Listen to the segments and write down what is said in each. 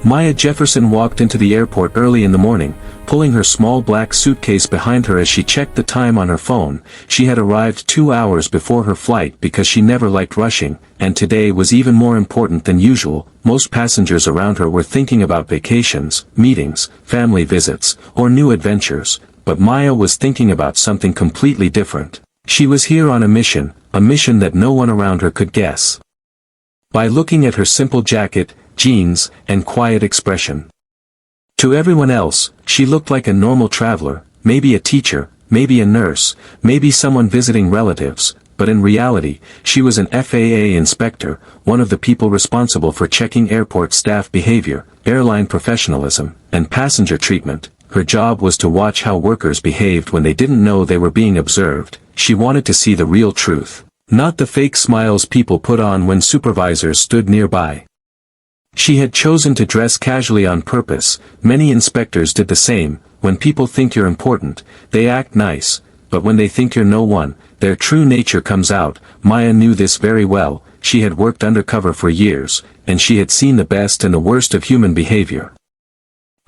Maya Jefferson walked into the airport early in the morning, pulling her small black suitcase behind her as she checked the time on her phone. She had arrived 2 hours before her flight because she never liked rushing, and today was even more important than usual. Most passengers around her were thinking about vacations, meetings, family visits, or new adventures, but Maya was thinking about something completely different. She was here on a mission that no one around her could guess. By looking at her simple jacket, jeans, and quiet expression. To everyone else, she looked like a normal traveler, maybe a teacher, maybe a nurse, maybe someone visiting relatives, but in reality, she was an FAA inspector, one of the people responsible for checking airport staff behavior, airline professionalism, and passenger treatment. Her job was to watch how workers behaved when they didn't know they were being observed. She wanted to see the real truth, not the fake smiles people put on when supervisors stood nearby. She had chosen to dress casually on purpose. Many inspectors did the same. When people think you're important, they act nice, but when they think you're no one, their true nature comes out. Maya knew this very well. She had worked undercover for years, and she had seen the best and the worst of human behavior.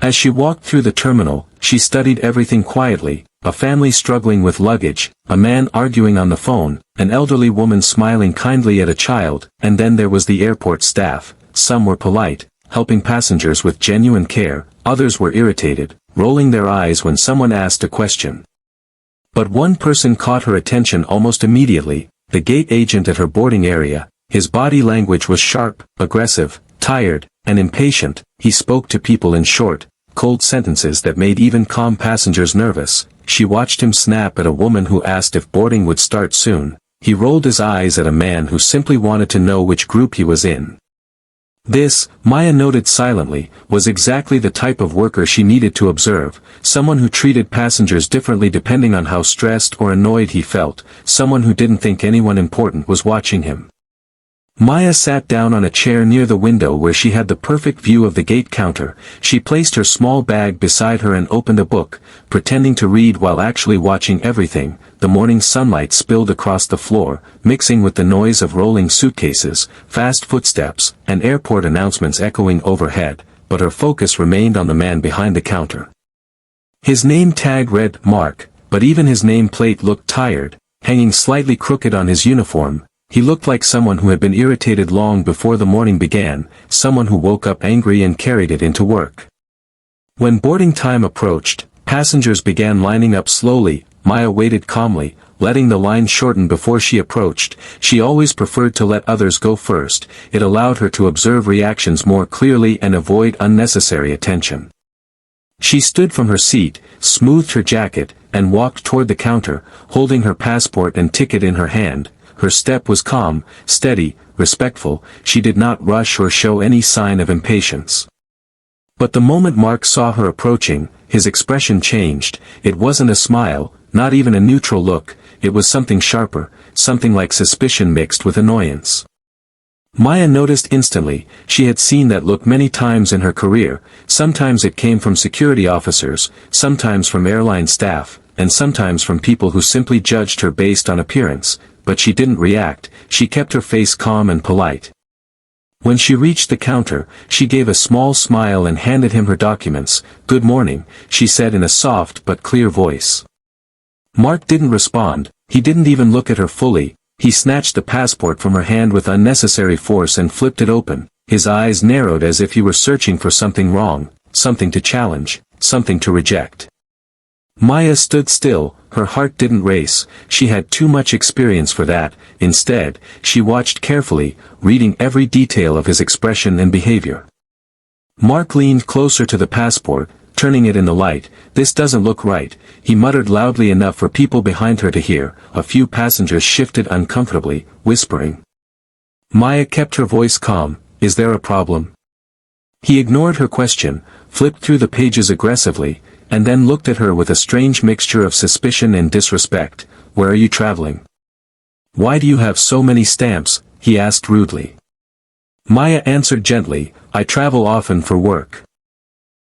As she walked through the terminal, she studied everything quietly: a family struggling with luggage, a man arguing on the phone, an elderly woman smiling kindly at a child, and then there was the airport staff. Some were polite, helping passengers with genuine care, others were irritated, rolling their eyes when someone asked a question. But one person caught her attention almost immediately: the gate agent at her boarding area. His body language was sharp, aggressive, tired, and impatient. He spoke to people in short, cold sentences that made even calm passengers nervous. She watched him snap at a woman who asked if boarding would start soon. He rolled his eyes at a man who simply wanted to know which group he was in. This, Maya noted silently, was exactly the type of worker she needed to observe: someone who treated passengers differently depending on how stressed or annoyed he felt, someone who didn't think anyone important was watching him. Maya sat down on a chair near the window where she had the perfect view of the gate counter. She placed her small bag beside her and opened a book, pretending to read while actually watching everything. The morning sunlight spilled across the floor, mixing with the noise of rolling suitcases, fast footsteps, and airport announcements echoing overhead, but her focus remained on the man behind the counter. His name tag read Mark, but even his name plate looked tired, hanging slightly crooked on his uniform. He looked like someone who had been irritated long before the morning began, someone who woke up angry and carried it into work. When boarding time approached, passengers began lining up slowly. Maya waited calmly, letting the line shorten before she approached. She always preferred to let others go first. It allowed her to observe reactions more clearly and avoid unnecessary attention. She stood from her seat, smoothed her jacket, and walked toward the counter, holding her passport and ticket in her hand. Her step was calm, steady, respectful. She did not rush or show any sign of impatience. But the moment Mark saw her approaching, his expression changed. It wasn't a smile, not even a neutral look. It was something sharper, something like suspicion mixed with annoyance. Maya noticed instantly. She had seen that look many times in her career. Sometimes it came from security officers, sometimes from airline staff, and sometimes from people who simply judged her based on appearance. But she didn't react. She kept her face calm and polite. When she reached the counter, she gave a small smile and handed him her documents. "Good morning," she said in a soft but clear voice. Mark didn't respond. He didn't even look at her fully. He snatched the passport from her hand with unnecessary force and flipped it open. His eyes narrowed as if he were searching for something wrong, something to challenge, something to reject. Maya stood still. Her heart didn't race. She had too much experience for that. Instead, she watched carefully, reading every detail of his expression and behavior. Mark leaned closer to the passport, turning it in the light. "This doesn't look right," he muttered loudly enough for people behind her to hear. A few passengers shifted uncomfortably, whispering. Maya kept her voice calm. "Is there a problem?" He ignored her question, flipped through the pages aggressively, and then looked at her with a strange mixture of suspicion and disrespect. "Where are you traveling? Why do you have so many stamps?" he asked rudely. Maya answered gently, "I travel often for work."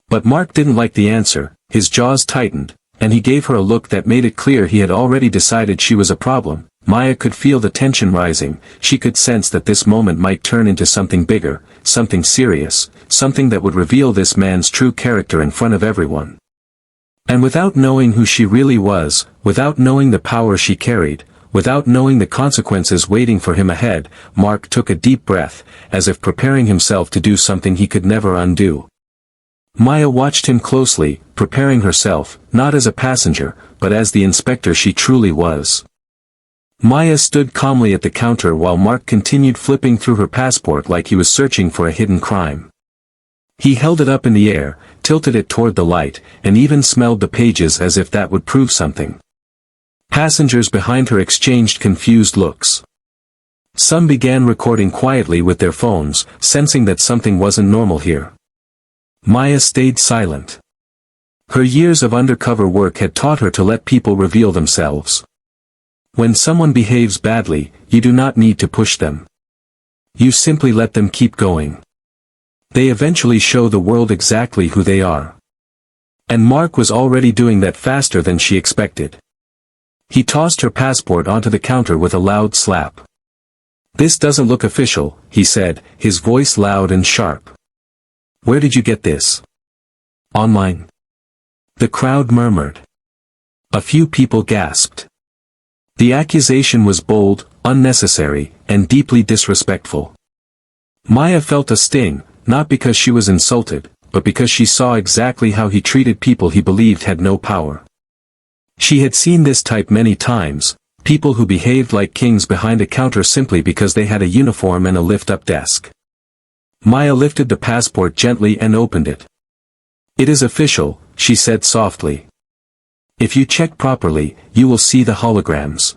But Mark didn't like the answer. His jaws tightened, and he gave her a look that made it clear he had already decided she was a problem. Maya could feel the tension rising. She could sense that this moment might turn into something bigger, something serious, something that would reveal this man's true character in front of everyone. And without knowing who she really was, without knowing the power she carried, without knowing the consequences waiting for him ahead, Mark took a deep breath, as if preparing himself to do something he could never undo. Maya watched him closely, preparing herself, not as a passenger, but as the inspector she truly was. Maya stood calmly at the counter while Mark continued flipping through her passport like he was searching for a hidden crime. He held it up in the air, tilted it toward the light, and even smelled the pages as if that would prove something. Passengers behind her exchanged confused looks. Some began recording quietly with their phones, sensing that something wasn't normal here. Maya stayed silent. Her years of undercover work had taught her to let people reveal themselves. When someone behaves badly, you do not need to push them. You simply let them keep going. They eventually show the world exactly who they are. And Mark was already doing that faster than she expected. He tossed her passport onto the counter with a loud slap. "This doesn't look official," he said, his voice loud and sharp. "Where did you get this?" "Online." The crowd murmured. A few people gasped. The accusation was bold, unnecessary, and deeply disrespectful. Maya felt a sting, not because she was insulted, but because she saw exactly how he treated people he believed had no power. She had seen this type many times, people who behaved like kings behind a counter simply because they had a uniform and a lift-up desk. Maya lifted the passport gently and opened it. "It is official," she said softly. "If you check properly, you will see the holograms."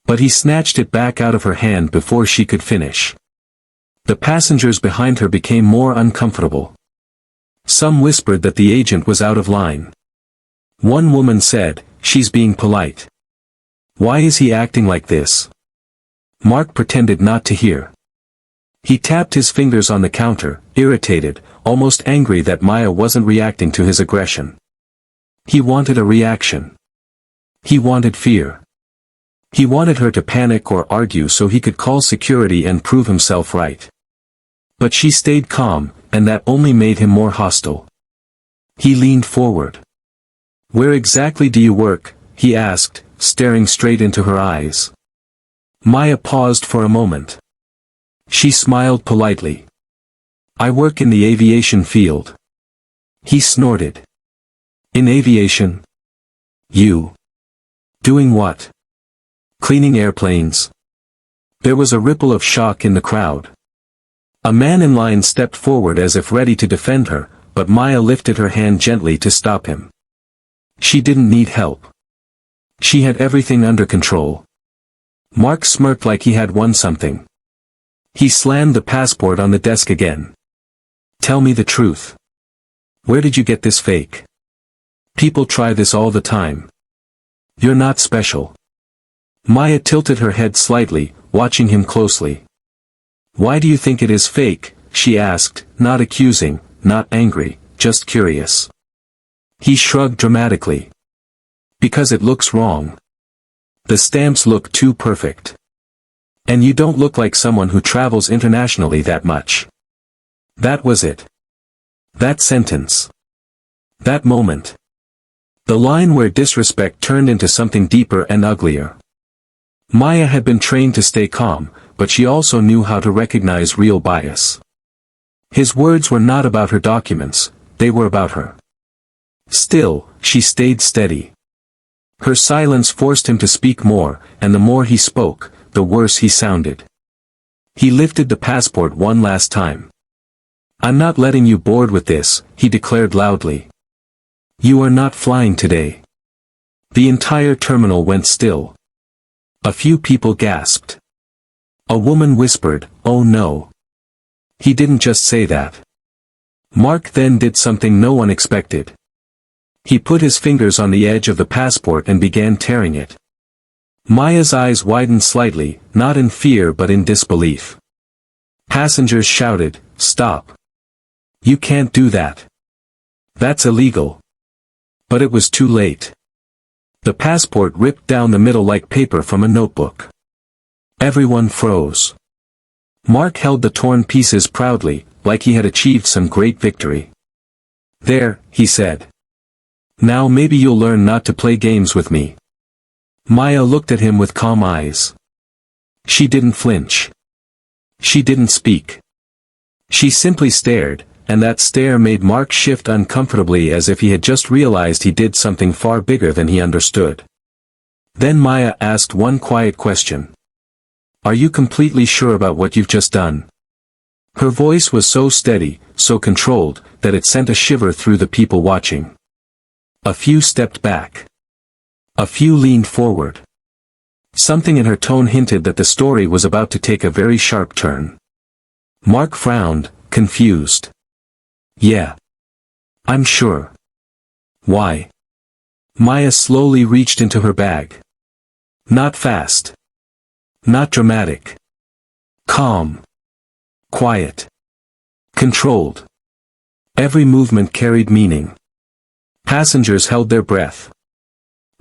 But he snatched it back out of her hand before she could finish. The passengers behind her became more uncomfortable. Some whispered that the agent was out of line. One woman said, "She's being polite. Why is he acting like this?" Mark pretended not to hear. He tapped his fingers on the counter, irritated, almost angry that Maya wasn't reacting to his aggression. He wanted a reaction. He wanted fear. He wanted her to panic or argue so he could call security and prove himself right. But she stayed calm, and that only made him more hostile. He leaned forward. "Where exactly do you work?" he asked, staring straight into her eyes. Maya paused for a moment. She smiled politely. "I work in the aviation field." He snorted. "In aviation? You? Doing what? Cleaning airplanes?" There was a ripple of shock in the crowd. A man in line stepped forward as if ready to defend her, but Maya lifted her hand gently to stop him. She didn't need help. She had everything under control. Mark smirked like he had won something. He slammed the passport on the desk again. "Tell me the truth. Where did you get this fake? People try this all the time. You're not special." Maya tilted her head slightly, watching him closely. "Why do you think it is fake?" she asked, not accusing, not angry, just curious. He shrugged dramatically. "Because it looks wrong. The stamps look too perfect. And you don't look like someone who travels internationally that much." That was it. That sentence. That moment. The line where disrespect turned into something deeper and uglier. Maya had been trained to stay calm, but she also knew how to recognize real bias. His words were not about her documents, they were about her. Still, she stayed steady. Her silence forced him to speak more, and the more he spoke, the worse he sounded. He lifted the passport one last time. "I'm not letting you board with this," he declared loudly. "You are not flying today." The entire terminal went still. A few people gasped. A woman whispered, "Oh no." He didn't just say that. Mark then did something no one expected. He put his fingers on the edge of the passport and began tearing it. Maya's eyes widened slightly, not in fear but in disbelief. Passengers shouted, "Stop. You can't do that. That's illegal." But it was too late. The passport ripped down the middle like paper from a notebook. Everyone froze. Mark held the torn pieces proudly, like he had achieved some great victory. "There," he said. "Now maybe you'll learn not to play games with me." Maya looked at him with calm eyes. She didn't flinch. She didn't speak. She simply stared, and that stare made Mark shift uncomfortably as if he had just realized he did something far bigger than he understood. Then Maya asked one quiet question. "Are you completely sure about what you've just done?" Her voice was so steady, so controlled, that it sent a shiver through the people watching. A few stepped back. A few leaned forward. Something in her tone hinted that the story was about to take a very sharp turn. Mark frowned, confused. "Yeah. I'm sure." "Why?" Maya slowly reached into her bag. Not fast. Not dramatic. Calm. Quiet. Controlled. Every movement carried meaning. Passengers held their breath.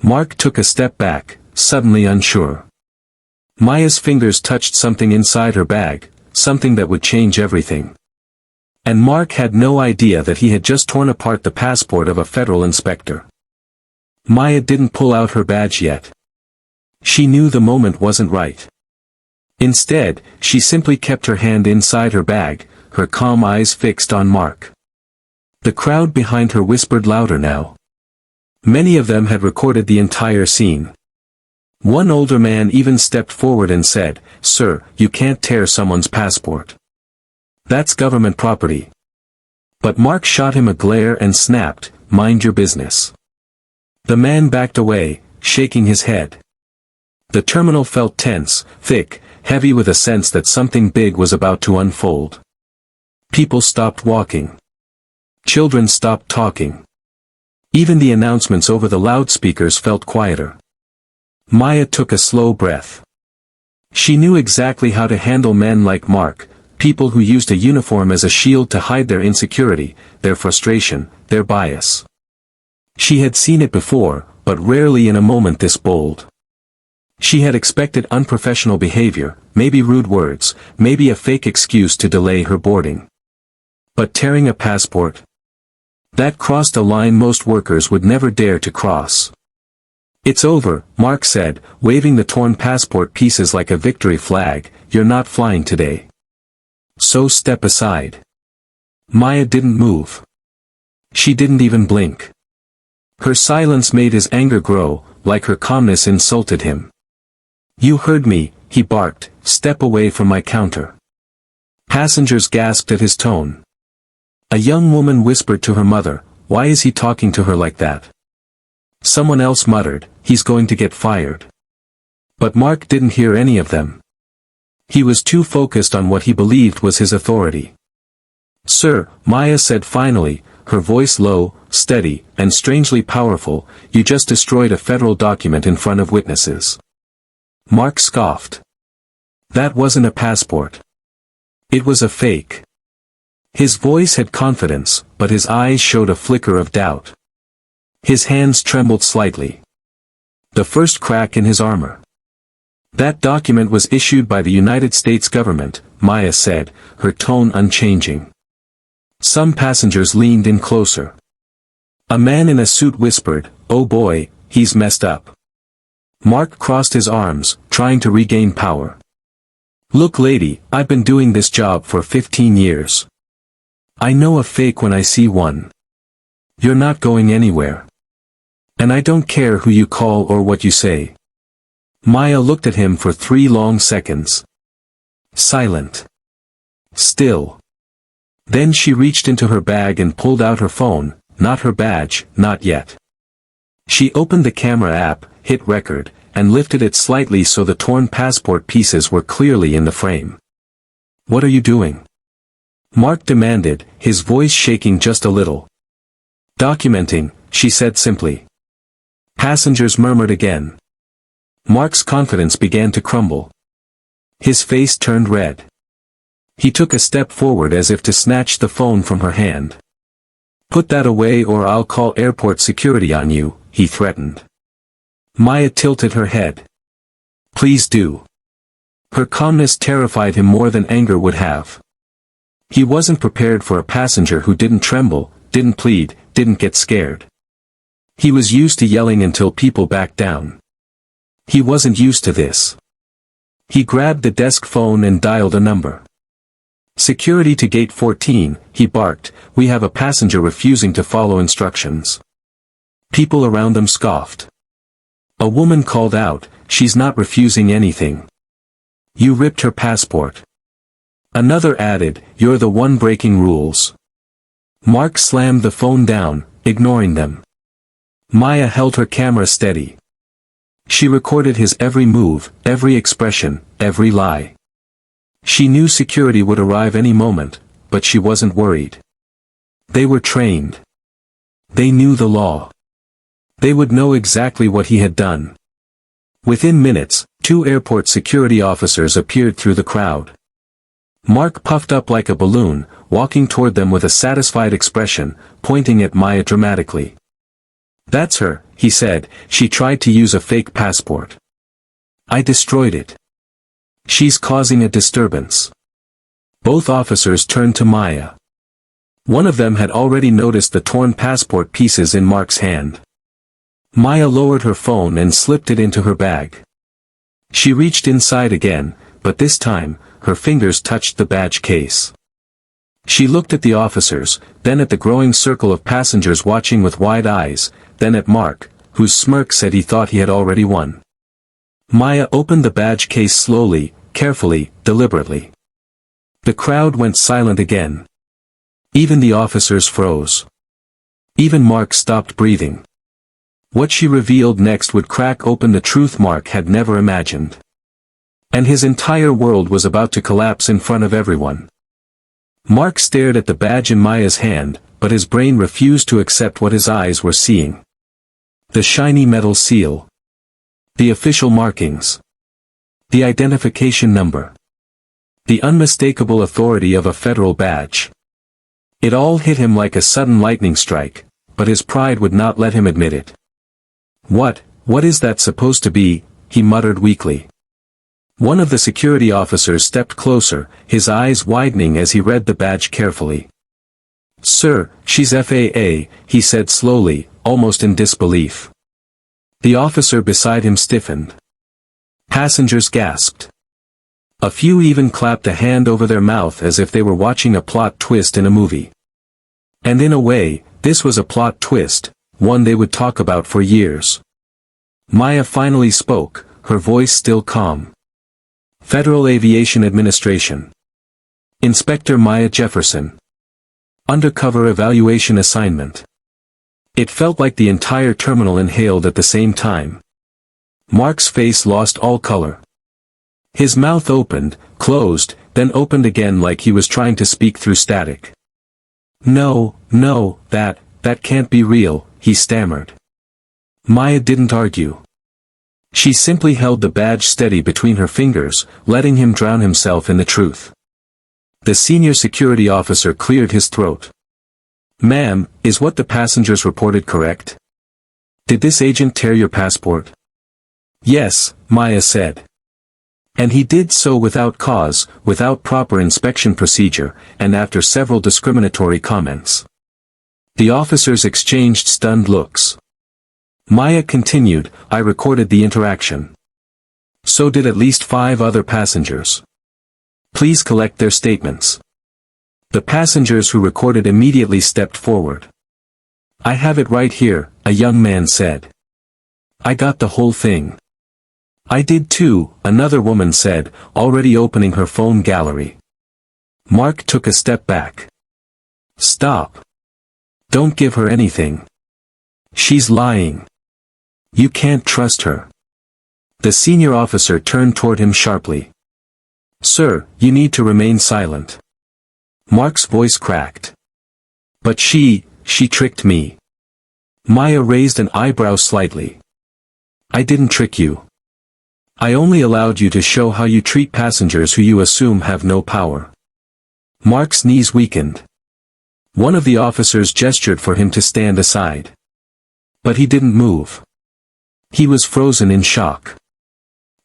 Mark took a step back, suddenly unsure. Maya's fingers touched something inside her bag, something that would change everything. And Mark had no idea that he had just torn apart the passport of a federal inspector. Maya didn't pull out her badge yet. She knew the moment wasn't right. Instead, she simply kept her hand inside her bag, her calm eyes fixed on Mark. The crowd behind her whispered louder now. Many of them had recorded the entire scene. One older man even stepped forward and said, "Sir, you can't tear someone's passport. That's government property." But Mark shot him a glare and snapped, "Mind your business." The man backed away, shaking his head. The terminal felt tense, thick, heavy with a sense that something big was about to unfold. People stopped walking. Children stopped talking. Even the announcements over the loudspeakers felt quieter. Maya took a slow breath. She knew exactly how to handle men like Mark, people who used a uniform as a shield to hide their insecurity, their frustration, their bias. She had seen it before, but rarely in a moment this bold. She had expected unprofessional behavior, maybe rude words, maybe a fake excuse to delay her boarding. But tearing a passport? That crossed a line most workers would never dare to cross. "It's over," Mark said, waving the torn passport pieces like a victory flag, "You're not flying today. So step aside." Maya didn't move. She didn't even blink. Her silence made his anger grow, like her calmness insulted him. "You heard me," he barked, "step away from my counter." Passengers gasped at his tone. A young woman whispered to her mother, "Why is he talking to her like that?" Someone else muttered, "He's going to get fired." But Mark didn't hear any of them. He was too focused on what he believed was his authority. "Sir," Maya said finally, her voice low, steady, and strangely powerful, "you just destroyed a federal document in front of witnesses." Mark scoffed. That wasn't a passport. It was a fake. His voice had confidence, but his eyes showed a flicker of doubt. His hands trembled slightly. The first crack in his armor. "That document was issued by the United States government," Maya said, her tone unchanging. Some passengers leaned in closer. A man in a suit whispered, "Oh boy, he's messed up." Mark crossed his arms, trying to regain power. "Look lady, I've been doing this job for 15 years. I know a fake when I see one. You're not going anywhere. And I don't care who you call or what you say." Maya looked at him for 3 long seconds. Silent. Still. Then she reached into her bag and pulled out her phone, not her badge, not yet. She opened the camera app, hit record, and lifted it slightly so the torn passport pieces were clearly in the frame. "What are you doing?" Mark demanded, his voice shaking just a little. "Documenting," she said simply. Passengers murmured again. Mark's confidence began to crumble. His face turned red. He took a step forward as if to snatch the phone from her hand. "Put that away or I'll call airport security on you," he threatened. Maya tilted her head. Please do. Her calmness terrified him more than anger would have. He wasn't prepared for a passenger who didn't tremble, didn't plead, didn't get scared. He was used to yelling until people backed down. He wasn't used to this. He grabbed the desk phone and dialed a number. Security to gate 14, he barked, we have a passenger refusing to follow instructions. People around them scoffed. A woman called out, she's not refusing anything. You ripped her passport. Another added, you're the one breaking rules. Mark slammed the phone down, ignoring them. Maya held her camera steady. She recorded his every move, every expression, every lie. She knew security would arrive any moment, but she wasn't worried. They were trained. They knew the law. They would know exactly what he had done. Within minutes, 2 airport security officers appeared through the crowd. Mark puffed up like a balloon, walking toward them with a satisfied expression, pointing at Maya dramatically. That's her, he said, she tried to use a fake passport. I destroyed it. She's causing a disturbance. Both officers turned to Maya. One of them had already noticed the torn passport pieces in Mark's hand. Maya lowered her phone and slipped it into her bag. She reached inside again, but this time, her fingers touched the badge case. She looked at the officers, then at the growing circle of passengers watching with wide eyes, then at Mark, whose smirk said he thought he had already won. Maya opened the badge case slowly, carefully, deliberately. The crowd went silent again. Even the officers froze. Even Mark stopped breathing. What she revealed next would crack open the truth Mark had never imagined. And his entire world was about to collapse in front of everyone. Mark stared at the badge in Maya's hand, but his brain refused to accept what his eyes were seeing. The shiny metal seal. The official markings. The identification number. The unmistakable authority of a federal badge. It all hit him like a sudden lightning strike, but his pride would not let him admit it. What is that supposed to be? He muttered weakly. One of the security officers stepped closer, his eyes widening as he read the badge carefully. Sir, she's FAA, he said slowly, almost in disbelief. The officer beside him stiffened. Passengers gasped. A few even clapped a hand over their mouth as if they were watching a plot twist in a movie. And in a way, this was a plot twist, one they would talk about for years. Maya finally spoke, her voice still calm. Federal Aviation Administration. Inspector Maya Jefferson. Undercover evaluation assignment. It felt like the entire terminal inhaled at the same time. Mark's face lost all color. His mouth opened, closed, then opened again like he was trying to speak through static. No, that can't be real, he stammered. Maya didn't argue. She simply held the badge steady between her fingers, letting him drown himself in the truth. The senior security officer cleared his throat. Ma'am, is what the passengers reported correct? Did this agent tear your passport? Yes, Maya said. And he did so without cause, without proper inspection procedure, and after several discriminatory comments. The officers exchanged stunned looks. Maya continued, I recorded the interaction. So did at least 5 other passengers. Please collect their statements. The passengers who recorded immediately stepped forward. I have it right here, a young man said. I got the whole thing. I did too, another woman said, already opening her phone gallery. Mark took a step back. Stop. Don't give her anything. She's lying. You can't trust her. The senior officer turned toward him sharply. Sir, you need to remain silent. Mark's voice cracked. But she tricked me. Maya raised an eyebrow slightly. I didn't trick you. I only allowed you to show how you treat passengers who you assume have no power. Mark's knees weakened. One of the officers gestured for him to stand aside. But he didn't move. He was frozen in shock.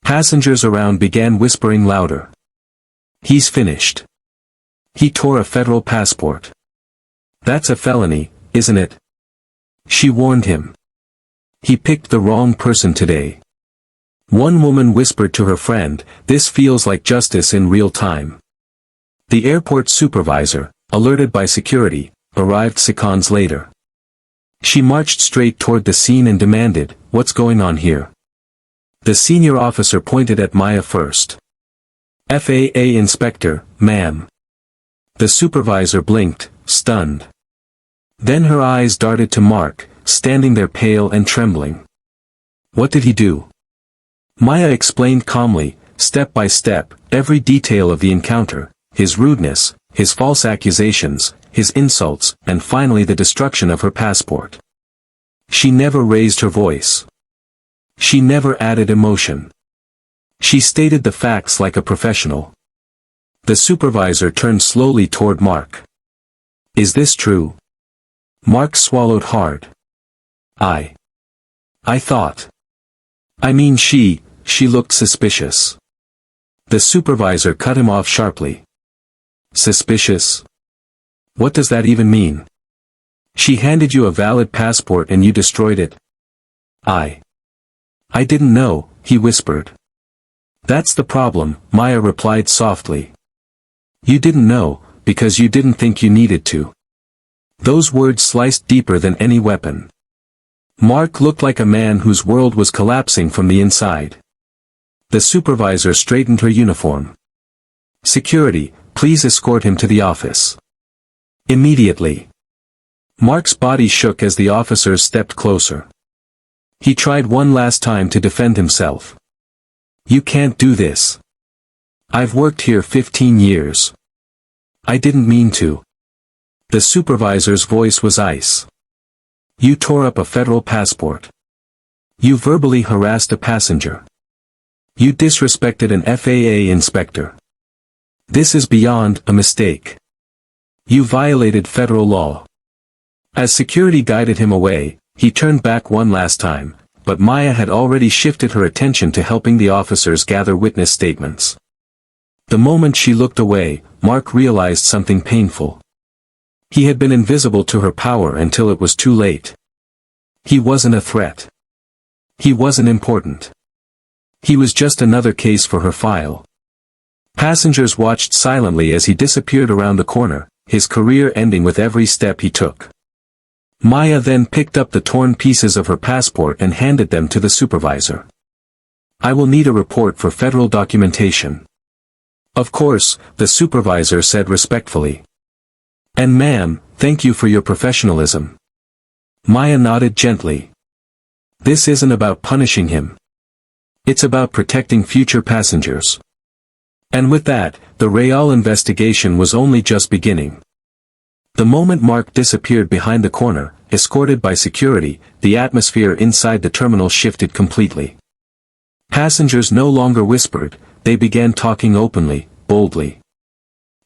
Passengers around began whispering louder. He's finished. He tore a federal passport. That's a felony, isn't it? She warned him. He picked the wrong person today. One woman whispered to her friend, "This feels like justice in real time." The airport supervisor, alerted by security, arrived seconds later. She marched straight toward the scene and demanded, "What's going on here?" The senior officer pointed at Maya first. "FAA inspector, ma'am." The supervisor blinked, stunned. Then her eyes darted to Mark, standing there pale and trembling. "What did he do?" Maya explained calmly, step by step, every detail of the encounter, his rudeness, his false accusations, his insults, and finally the destruction of her passport. She never raised her voice. She never added emotion. She stated the facts like a professional. The supervisor turned slowly toward Mark. "Is this true?" Mark swallowed hard. I thought. I mean she looked suspicious." The supervisor cut him off sharply. "Suspicious? What does that even mean? She handed you a valid passport and you destroyed it." I didn't know," he whispered. "That's the problem," Maya replied softly. "You didn't know, because you didn't think you needed to." Those words sliced deeper than any weapon. Mark looked like a man whose world was collapsing from the inside. The supervisor straightened her uniform. "Security, please escort him to the office." Immediately. Mark's body shook as the officers stepped closer. He tried one last time to defend himself. "You can't do this. I've worked here 15 years. I didn't mean to." The supervisor's voice was ice. "You tore up a federal passport. You verbally harassed a passenger. You disrespected an FAA inspector. This is beyond a mistake. You violated federal law." As security guided him away, he turned back one last time, but Maya had already shifted her attention to helping the officers gather witness statements. The moment she looked away, Mark realized something painful. He had been invisible to her power until it was too late. He wasn't a threat. He wasn't important. He was just another case for her file. Passengers watched silently as he disappeared around the corner, his career ending with every step he took. Maya then picked up the torn pieces of her passport and handed them to the supervisor. "I will need a report for federal documentation." "Of course," the supervisor said respectfully. "And ma'am, thank you for your professionalism." Maya nodded gently. "This isn't about punishing him. It's about protecting future passengers." And with that, the Real investigation was only just beginning. The moment Mark disappeared behind the corner, escorted by security, the atmosphere inside the terminal shifted completely. Passengers no longer whispered, they began talking openly, boldly.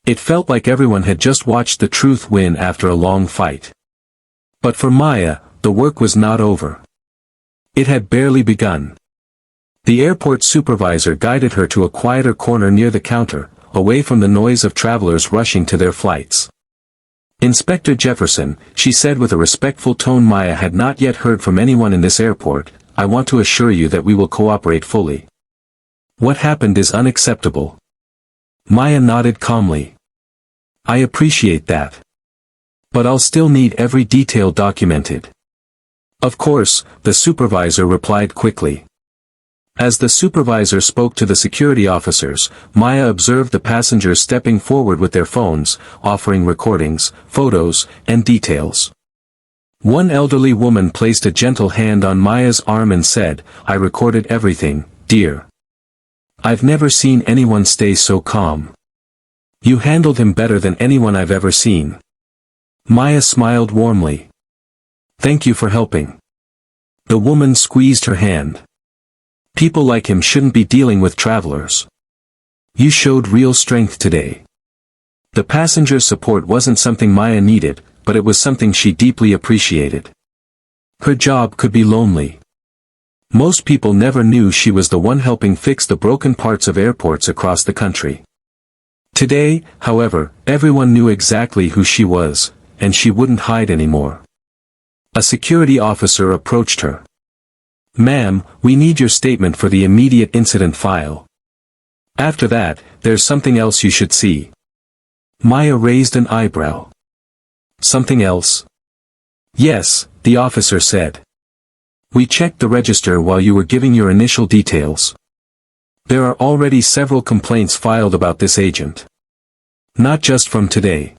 It felt like everyone had just watched the truth win after a long fight. But for Maya, the work was not over. It had barely begun. The airport supervisor guided her to a quieter corner near the counter, away from the noise of travelers rushing to their flights. "Inspector Jefferson," she said with a respectful tone Maya had not yet heard from anyone in this airport, "I want to assure you that we will cooperate fully. What happened is unacceptable." Maya nodded calmly. "I appreciate that. But I'll still need every detail documented." "Of course," the supervisor replied quickly. As the supervisor spoke to the security officers, Maya observed the passengers stepping forward with their phones, offering recordings, photos, and details. One elderly woman placed a gentle hand on Maya's arm and said, "I recorded everything, dear. I've never seen anyone stay so calm. You handled him better than anyone I've ever seen." Maya smiled warmly. "Thank you for helping." The woman squeezed her hand. "People like him shouldn't be dealing with travelers. You showed real strength today." The passenger's support wasn't something Maya needed, but it was something she deeply appreciated. Her job could be lonely. Most people never knew she was the one helping fix the broken parts of airports across the country. Today, however, everyone knew exactly who she was, and she wouldn't hide anymore. A security officer approached her. "Ma'am, we need your statement for the immediate incident file. After that, there's something else you should see." Maya raised an eyebrow. "Something else?" "Yes," the officer said. "We checked the register while you were giving your initial details. There are already several complaints filed about this agent. Not just from today."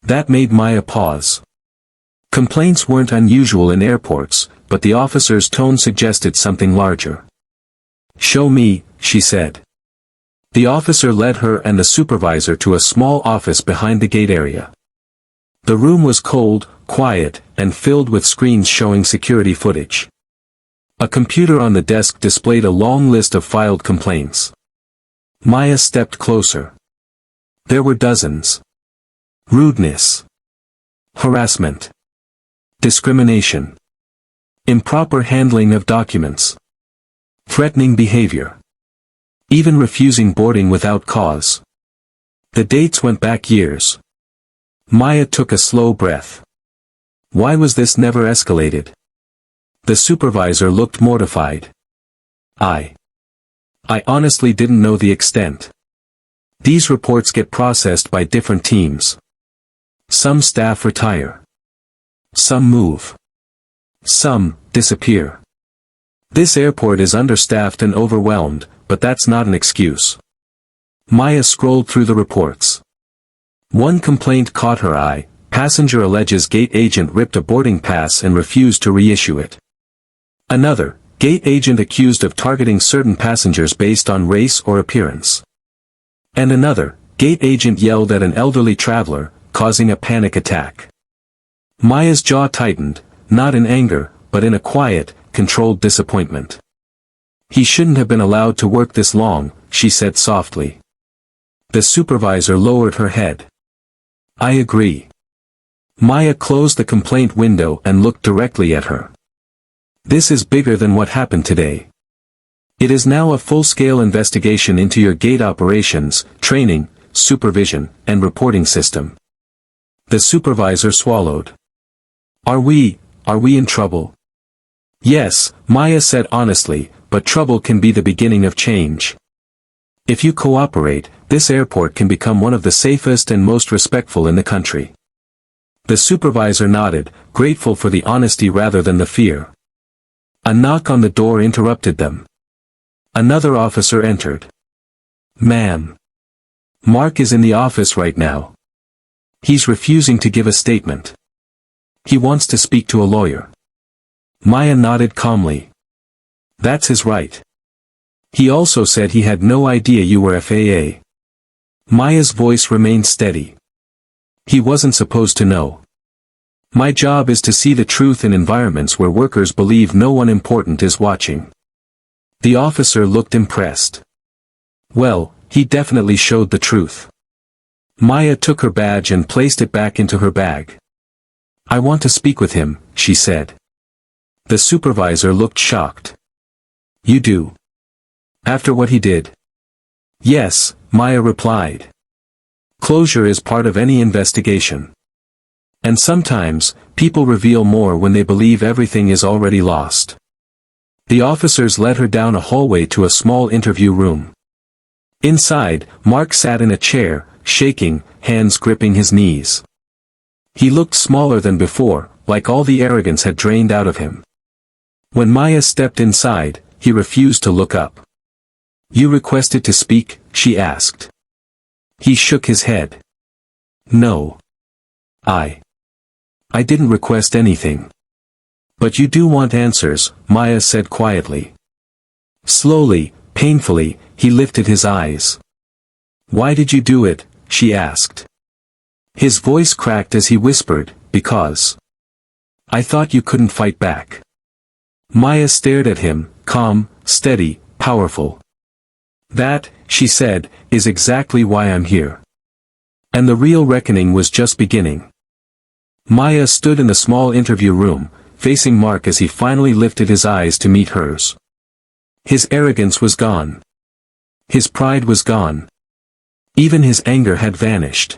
That made Maya pause. Complaints weren't unusual in airports, but the officer's tone suggested something larger. "Show me," she said. The officer led her and the supervisor to a small office behind the gate area. The room was cold, quiet, and filled with screens showing security footage. A computer on the desk displayed a long list of filed complaints. Maya stepped closer. There were dozens. Rudeness. Harassment. Discrimination. Improper handling of documents. Threatening behavior. Even refusing boarding without cause. The dates went back years. Maya took a slow breath. Why was this never escalated? The supervisor looked mortified. I honestly didn't know the extent. These reports get processed by different teams. Some staff retire. Some move. Some disappear. This airport is understaffed and overwhelmed, but that's not an excuse. Maya scrolled through the reports. One complaint caught her eye. Passenger alleges gate agent ripped a boarding pass and refused to reissue it. Another, gate agent accused of targeting certain passengers based on race or appearance. And another, gate agent yelled at an elderly traveler, causing a panic attack. Maya's jaw tightened, not in anger, but in a quiet, controlled disappointment. "He shouldn't have been allowed to work this long," she said softly. The supervisor lowered her head. "I agree." Maya closed the complaint window and looked directly at her. "This is bigger than what happened today. It is now a full-scale investigation into your gate operations, training, supervision, and reporting system." The supervisor swallowed. Are we in trouble?" "Yes," Maya said honestly, "but trouble can be the beginning of change. If you cooperate, this airport can become one of the safest and most respectful in the country." The supervisor nodded, grateful for the honesty rather than the fear. A knock on the door interrupted them. Another officer entered. "Ma'am. Mark is in the office right now. He's refusing to give a statement. He wants to speak to a lawyer." Maya nodded calmly. "That's his right. He also said he had no idea you were FAA." Maya's voice remained steady. "He wasn't supposed to know. My job is to see the truth in environments where workers believe no one important is watching." The officer looked impressed. "Well, he definitely showed the truth." Maya took her badge and placed it back into her bag. "I want to speak with him," she said. The supervisor looked shocked. "You do? After what he did?" "Yes," Maya replied. "Closure is part of any investigation. And sometimes, people reveal more when they believe everything is already lost." The officers led her down a hallway to a small interview room. Inside, Mark sat in a chair, shaking, hands gripping his knees. He looked smaller than before, like all the arrogance had drained out of him. When Maya stepped inside, he refused to look up. "You requested to speak?" she asked. He shook his head. "No. I didn't request anything." "But you do want answers," Maya said quietly. Slowly, painfully, he lifted his eyes. "Why did you do it?" she asked. His voice cracked as he whispered, "Because I thought you couldn't fight back." Maya stared at him, calm, steady, powerful. "That," she said, "is exactly why I'm here. And the real reckoning was just beginning." Maya stood in the small interview room, facing Mark as he finally lifted his eyes to meet hers. His arrogance was gone. His pride was gone. Even his anger had vanished.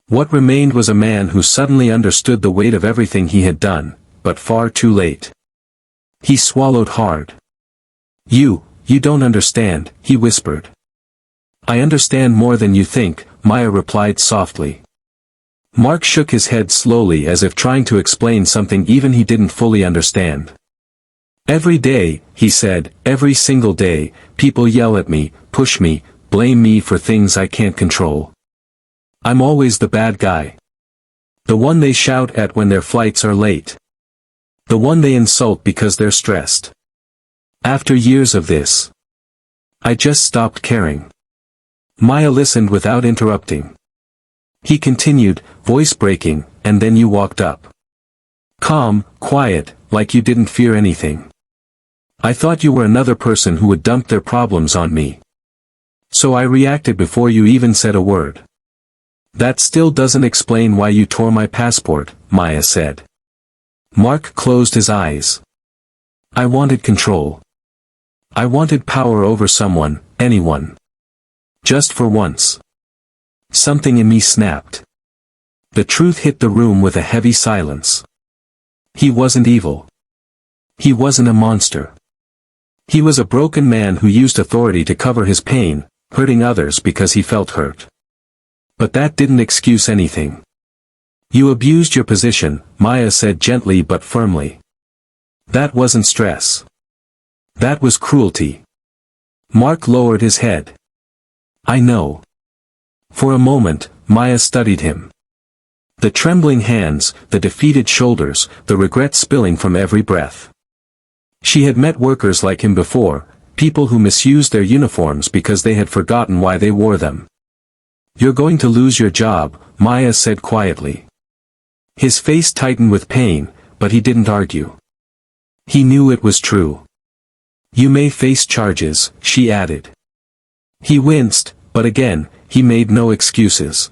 What remained was a man who suddenly understood the weight of everything he had done, but far too late. He swallowed hard. You don't understand," he whispered. "I understand more than you think," Maya replied softly. Mark shook his head slowly as if trying to explain something even he didn't fully understand. "Every day," he said, "every single day, people yell at me, push me, blame me for things I can't control. I'm always the bad guy. The one they shout at when their flights are late. The one they insult because they're stressed. After years of this, I just stopped caring." Maya listened without interrupting. He continued, voice breaking, "And then you walked up. Calm, quiet, like you didn't fear anything. I thought you were another person who would dump their problems on me. So I reacted before you even said a word. That still doesn't explain why you tore my passport," Maya said. Mark closed his eyes. "I wanted control. I wanted power over someone, anyone. Just for once." Something in me snapped. The truth hit the room with a heavy silence. He wasn't evil. He wasn't a monster. He was a broken man who used authority to cover his pain, hurting others because he felt hurt. But that didn't excuse anything. "You abused your position," Maya said gently but firmly. "That wasn't stress. That was cruelty." Mark lowered his head. "I know." For a moment, Maya studied him. The trembling hands, the defeated shoulders, the regret spilling from every breath. She had met workers like him before, people who misused their uniforms because they had forgotten why they wore them. "You're going to lose your job," Maya said quietly. His face tightened with pain, but he didn't argue. He knew it was true. "You may face charges," she added. He winced, but again, he made no excuses.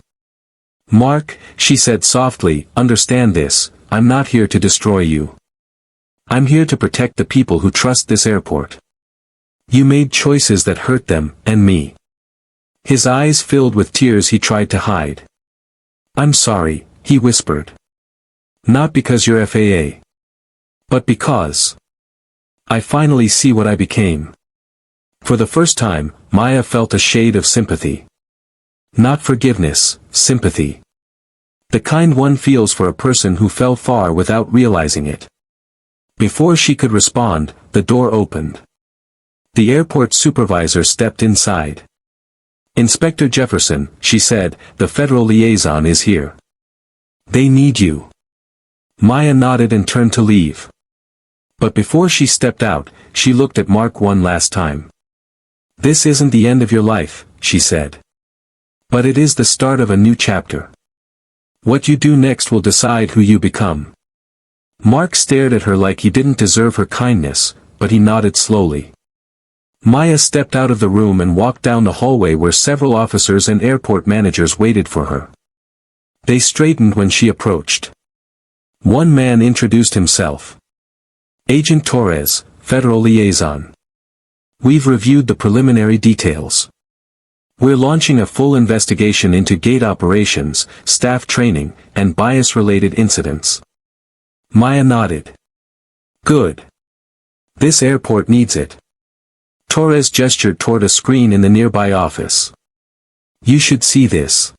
"Mark," she said softly, "understand this, I'm not here to destroy you. I'm here to protect the people who trust this airport. You made choices that hurt them, and me." His eyes filled with tears he tried to hide. "I'm sorry," he whispered. "Not because you're FAA. But because I finally see what I became." For the first time, Maya felt a shade of sympathy. Not forgiveness, sympathy. The kind one feels for a person who fell far without realizing it. Before she could respond, the door opened. The airport supervisor stepped inside. "Inspector Jefferson," she said, "the federal liaison is here. They need you." Maya nodded and turned to leave. But before she stepped out, she looked at Mark one last time. "This isn't the end of your life," she said. "But it is the start of a new chapter. What you do next will decide who you become." Mark stared at her like he didn't deserve her kindness, but he nodded slowly. Maya stepped out of the room and walked down the hallway where several officers and airport managers waited for her. They straightened when she approached. One man introduced himself. "Agent Torres, Federal Liaison. We've reviewed the preliminary details. We're launching a full investigation into gate operations, staff training, and bias-related incidents." Maya nodded. "Good. This airport needs it." Torres gestured toward a screen in the nearby office. "You should see this."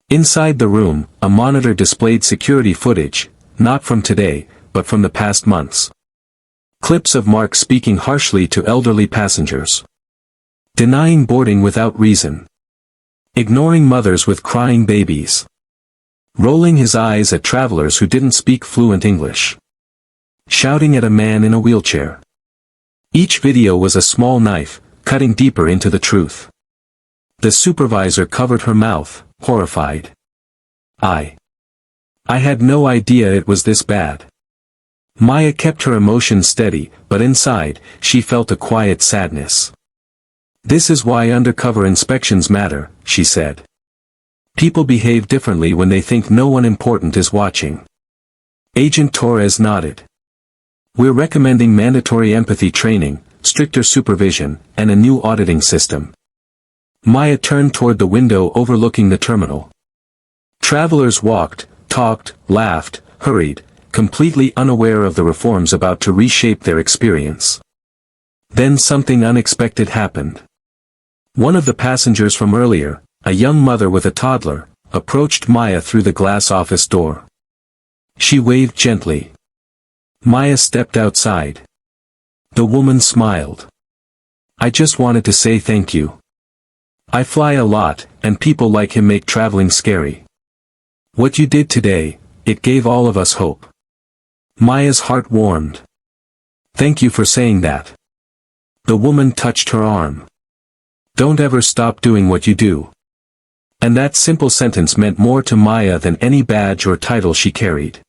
Inside the room, a monitor displayed security footage, not from today, but from the past months. Clips of Mark speaking harshly to elderly passengers. Denying boarding without reason. Ignoring mothers with crying babies. Rolling his eyes at travelers who didn't speak fluent English. Shouting at a man in a wheelchair. Each video was a small knife, cutting deeper into the truth. The supervisor covered her mouth, horrified. I had no idea it was this bad." Maya kept her emotions steady, but inside, she felt a quiet sadness. "This is why undercover inspections matter," she said. "People behave differently when they think no one important is watching." Agent Torres nodded. We're recommending mandatory empathy training, stricter supervision, and a new auditing system. Maya turned toward the window overlooking the terminal. Travelers walked, talked, laughed, hurried, completely unaware of the reforms about to reshape their experience. Then something unexpected happened. One of the passengers from earlier, a young mother with a toddler, approached Maya through the glass office door. She waved gently. Maya stepped outside. The woman smiled. "I just wanted to say thank you. I fly a lot, and people like him make traveling scary. What you did today, it gave all of us hope." Maya's heart warmed. "Thank you for saying that." The woman touched her arm. "Don't ever stop doing what you do." And that simple sentence meant more to Maya than any badge or title she carried.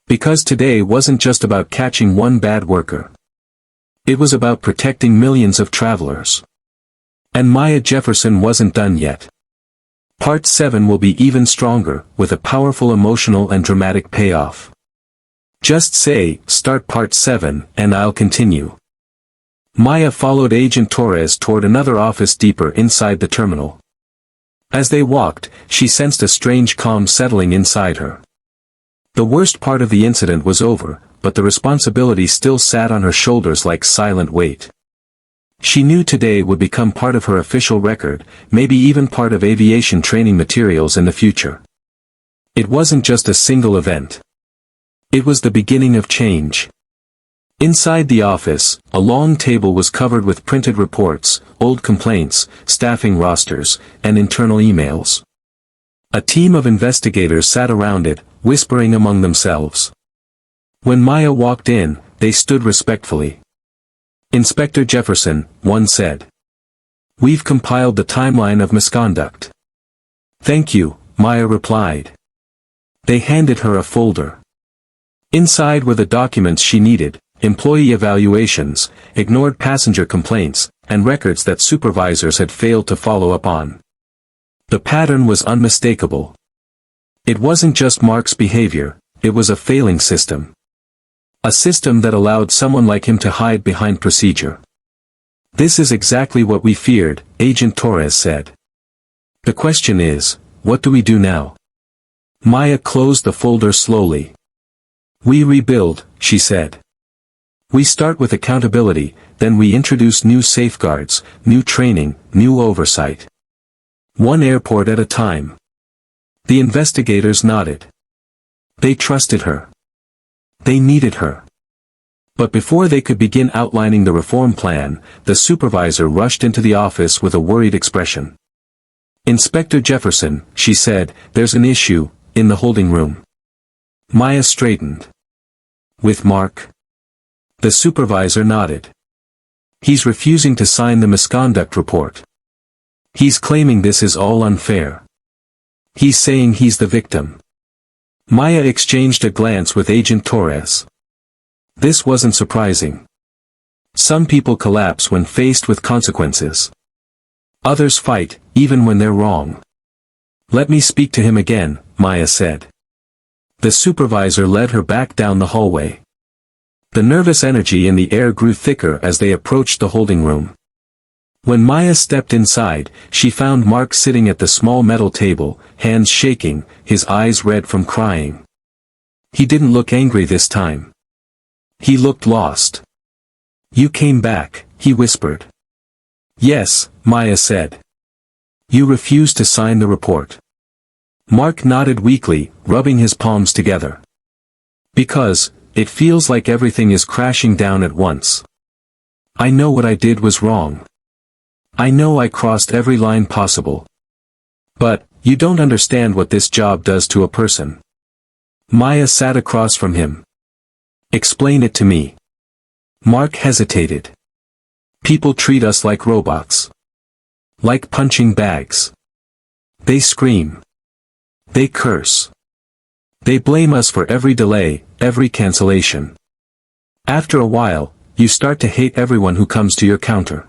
Because today wasn't just about catching one bad worker. It was about protecting millions of travelers. And Maya Jefferson wasn't done yet. Part 7 will be even stronger, with a powerful emotional and dramatic payoff. Just say, "Start Part 7, and I'll continue." Maya followed Agent Torres toward another office deeper inside the terminal. As they walked, she sensed a strange calm settling inside her. The worst part of the incident was over, but the responsibility still sat on her shoulders like silent weight. She knew today would become part of her official record, maybe even part of aviation training materials in the future. It wasn't just a single event. It was the beginning of change. Inside the office, a long table was covered with printed reports, old complaints, staffing rosters, and internal emails. A team of investigators sat around it, whispering among themselves. When Maya walked in, they stood respectfully. "Inspector Jefferson," one said. "We've compiled the timeline of misconduct." "Thank you," Maya replied. They handed her a folder. Inside were the documents she needed: employee evaluations, ignored passenger complaints, and records that supervisors had failed to follow up on. The pattern was unmistakable. It wasn't just Mark's behavior, it was a failing system. A system that allowed someone like him to hide behind procedure. "This is exactly what we feared," Agent Torres said. "The question is, what do we do now?" Maya closed the folder slowly. "We rebuild," she said. "We start with accountability, then we introduce new safeguards, new training, new oversight. One airport at a time." The investigators nodded. They trusted her. They needed her. But before they could begin outlining the reform plan, the supervisor rushed into the office with a worried expression. "Inspector Jefferson," she said, "there's an issue, in the holding room." Maya straightened. "With Mark?" The supervisor nodded. "He's refusing to sign the misconduct report. He's claiming this is all unfair. He's saying he's the victim." Maya exchanged a glance with Agent Torres. This wasn't surprising. Some people collapse when faced with consequences. Others fight, even when they're wrong. "Let me speak to him again," Maya said. The supervisor led her back down the hallway. The nervous energy in the air grew thicker as they approached the holding room. When Maya stepped inside, she found Mark sitting at the small metal table, hands shaking, his eyes red from crying. He didn't look angry this time. He looked lost. "You came back," he whispered. "Yes," Maya said. "You refused to sign the report." Mark nodded weakly, rubbing his palms together. "Because, it feels like everything is crashing down at once. I know what I did was wrong. I know I crossed every line possible. But, you don't understand what this job does to a person." Maya sat across from him. "Explain it to me." Mark hesitated. "People treat us like robots. Like punching bags. They scream. They curse. They blame us for every delay, every cancellation. After a while, you start to hate everyone who comes to your counter."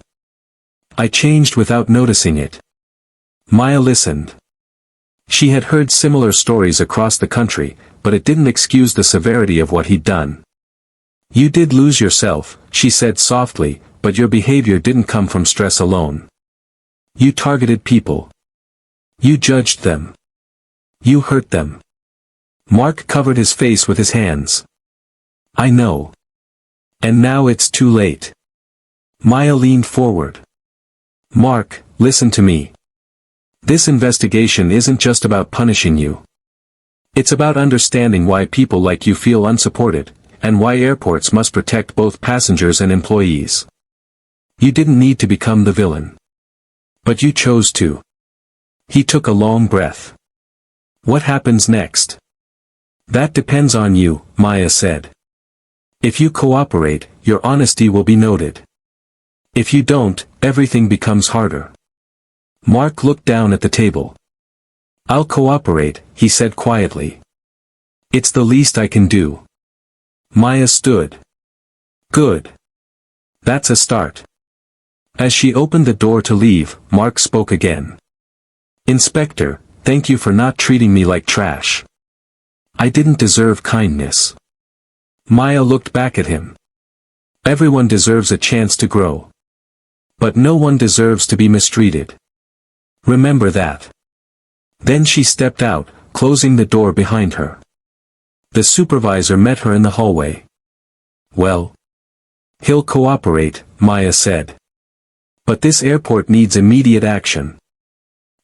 I changed without noticing it. Maya listened. She had heard similar stories across the country, but it didn't excuse the severity of what he'd done. You did lose yourself, she said softly, but your behavior didn't come from stress alone. You targeted people. You judged them. You hurt them. Mark covered his face with his hands. I know. And now it's too late. Maya leaned forward. Mark, listen to me. This investigation isn't just about punishing you. It's about understanding why people like you feel unsupported, and why airports must protect both passengers and employees. You didn't need to become the villain. But you chose to. He took a long breath. What happens next? That depends on you, Maya said. If you cooperate, your honesty will be noted. If you don't, everything becomes harder. Mark looked down at the table. I'll cooperate, he said quietly. It's the least I can do. Maya stood. Good. That's a start. As she opened the door to leave, Mark spoke again. Inspector, thank you for not treating me like trash. I didn't deserve kindness. Maya looked back at him. Everyone deserves a chance to grow. But no one deserves to be mistreated. Remember that. Then she stepped out, closing the door behind her. The supervisor met her in the hallway. Well, he'll cooperate, Maya said. But this airport needs immediate action.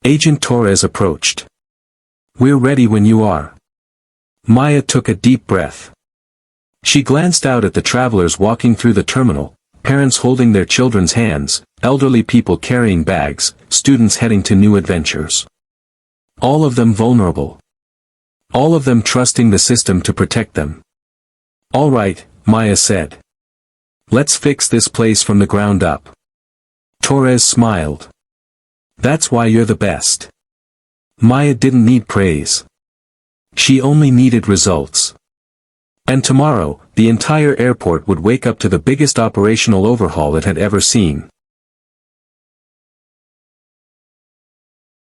Agent Torres approached. We're ready when you are. Maya took a deep breath. She glanced out at the travelers walking through the terminal, parents holding their children's hands, elderly people carrying bags, students heading to new adventures. All of them vulnerable. All of them trusting the system to protect them. All right, Maya said. Let's fix this place from the ground up. Torres smiled. That's why you're the best. Maya didn't need praise. She only needed results. And tomorrow, the entire airport would wake up to the biggest operational overhaul it had ever seen.